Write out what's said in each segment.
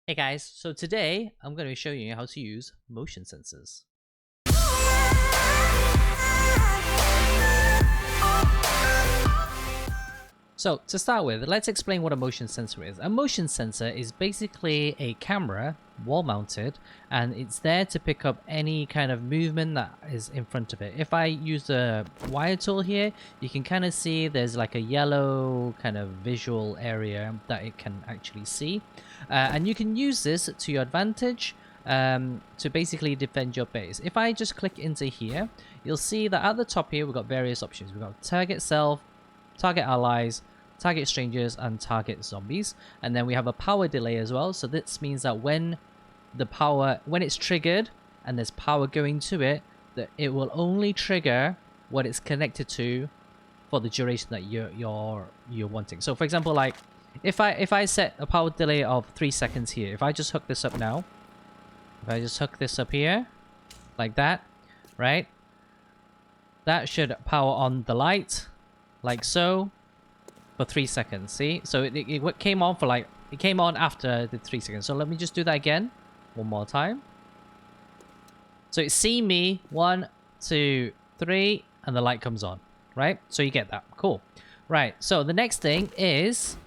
Hey guys, so today I'm going to be showing you how to use motion sensors. So to start with, let's explain what a motion sensor is. A motion sensor is basically a camera, wall mounted, and it's there to pick up any kind of movement that is in front of it. If I use the wire tool here, you can kind of see there's like a yellow kind of visual area that it can actually see. And you can use this to your advantage to basically defend your base. If I just click into here, you'll see that at the top here we've got various options. We've got target self, target allies, target strangers, and target zombies. And then we have a power delay as well. So this means that when it's triggered and there's power going to it, that it will only trigger what it's connected to for the duration that you're wanting. So for example, like if I set a power delay of 3 seconds here, if I just hook this up now, if I just hook this up here like that, right, that should power on the light like so for 3 seconds. See, so it came on for like, it came on after the 3 seconds. So let me just do that again one more time. So it's see me 1 2 3 and the light comes on, right? So you get that. Cool. Right, so the next thing is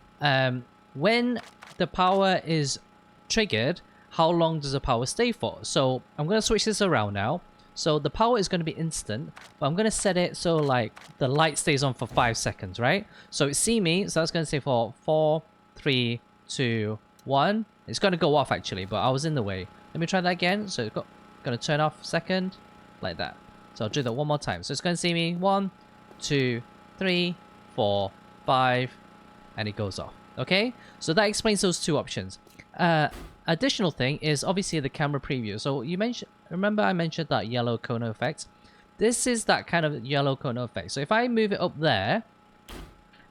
when the power is triggered, how long does the power stay for? So I'm going to switch this around now. So the power is going to be instant, but I'm going to set it so like the light stays on for 5 seconds, right? So it's see me, so that's going to stay for 4, 3, 2, 1. It's going to go off actually, but I was in the way. Let me try that again. So it's going to turn off second, like that. So I'll do that one more time. So it's going to see me 1, 2, 3, 4, 5, and it goes off. Okay, so that explains those two options. Additional thing is obviously the camera preview. So you mentioned, remember I mentioned that yellow cone effect? This is that kind of yellow cone effect. So if I move it up there,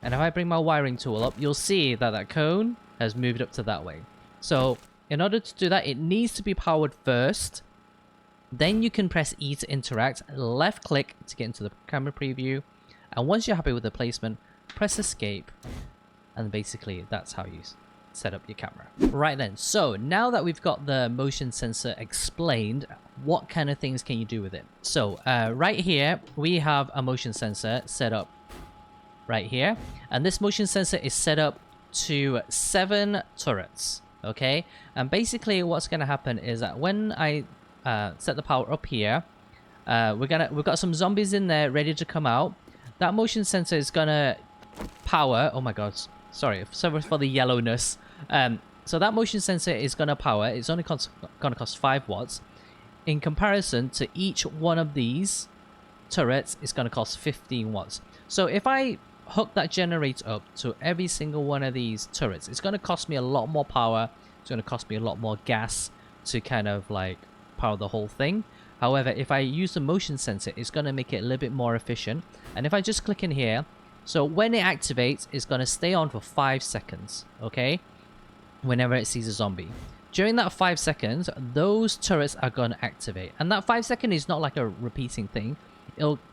and if I bring my wiring tool up, you'll see that that cone has moved up to that way. So in order to do that, it needs to be powered first. Then you can press E to interact, left click to get into the camera preview. And once you're happy with the placement, press escape. And basically that's how you set up your camera. Right then, so now that we've got the motion sensor explained, what kind of things can you do with it? So right here we have a motion sensor set up right here, and this motion sensor is set up to 7 turrets. Okay, and basically what's going to happen is that when I set the power up here, we've got some zombies in there ready to come out. That motion sensor is gonna power, oh my god, sorry for the yellowness. So that motion sensor is going to power. It's only going to cost 5 watts. In comparison to each one of these turrets, it's going to cost 15 watts. So if I hook that generator up to every single one of these turrets, it's going to cost me a lot more power. It's going to cost me a lot more gas to kind of like power the whole thing. However, if I use the motion sensor, it's going to make it a little bit more efficient. And if I just click in here, so when it activates, it's going to stay on for 5 seconds, okay? Whenever it sees a zombie. During that 5 seconds, those turrets are going to activate. And that 5 second is not like a repeating thing.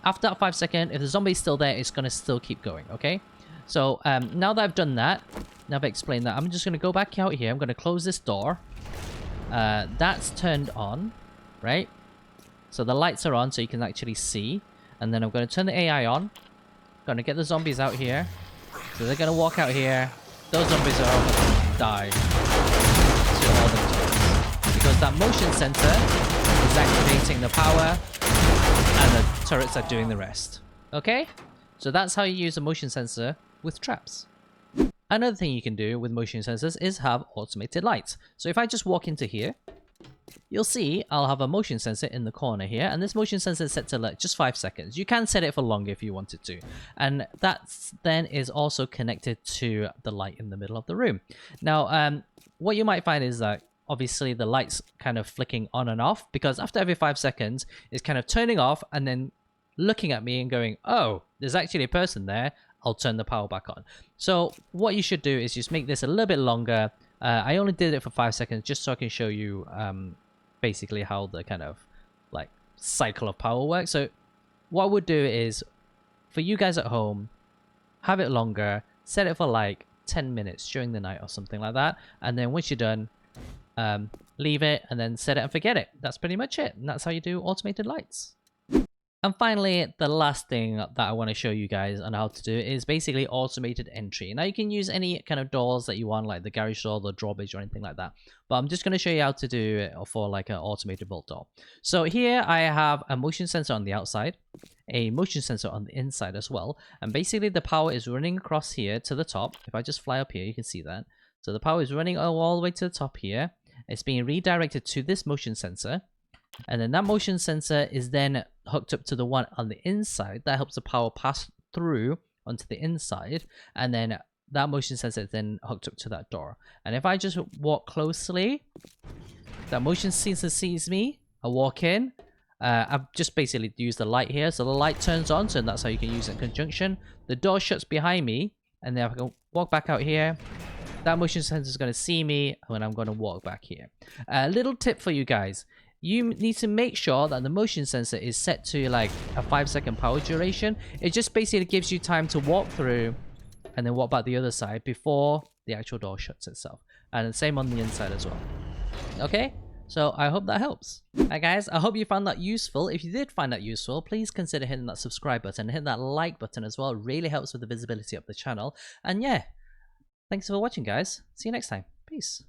After that 5 second, if the zombie is still there, it's going to still keep going, okay? So now that I've done that, now I've explained that, I'm just going to go back out here. I'm going to close this door. That's turned on, right? So the lights are on so you can actually see. And then I'm going to turn the AI on. Going to get the zombies out here. So they're going to walk out here. Those zombies are all going to die to all the turrets. Because that motion sensor is activating the power and the turrets are doing the rest. Okay? So that's how you use a motion sensor with traps. Another thing you can do with motion sensors is have automated lights. So if I just walk into here, you'll see I'll have a motion sensor in the corner here, and this motion sensor is set to like just 5 seconds. You can set it for longer if you wanted to, and that then is also connected to the light in the middle of the room. Now what you might find is that obviously the light's kind of flicking on and off, because after every 5 seconds it's kind of turning off and then looking at me and going, oh, there's actually a person there, I'll turn the power back on. So what you should do is just make this a little bit longer. I only did it for 5 seconds just so I can show you basically how the kind of like cycle of power works. So what I would do is, for you guys at home, have it longer, set it for like 10 minutes during the night or something like that, and then once you're done, leave it, and then set it and forget it. That's pretty much it. And that's how you do automated lights. And finally, the last thing that I want to show you guys on how to do is basically automated entry. Now you can use any kind of doors that you want, like the garage door, the drawbridge, or anything like that. But I'm just going to show you how to do it for like an automated bolt door. So here I have a motion sensor on the outside, a motion sensor on the inside as well. And basically the power is running across here to the top. If I just fly up here, you can see that. So the power is running all the way to the top here. It's being redirected to this motion sensor. And then that motion sensor is then hooked up to the one on the inside. That helps the power pass through onto the inside. And then that motion sensor is then hooked up to that door. And if I just walk closely, that motion sensor sees me. I walk in. I've just basically used the light here. So the light turns on, so that's how you can use it in conjunction. The door shuts behind me. And then I can walk back out here. That motion sensor is going to see me when I'm going to walk back here. A little tip for you guys. You need to make sure that the motion sensor is set to like a 5-second power duration. It just basically gives you time to walk through and then walk back the other side before the actual door shuts itself. And the same on the inside as well. Okay, so I hope that helps. Alright guys, I hope you found that useful. If you did find that useful, please consider hitting that subscribe button and hit that like button as well. It really helps with the visibility of the channel. And yeah, thanks for watching guys. See you next time. Peace.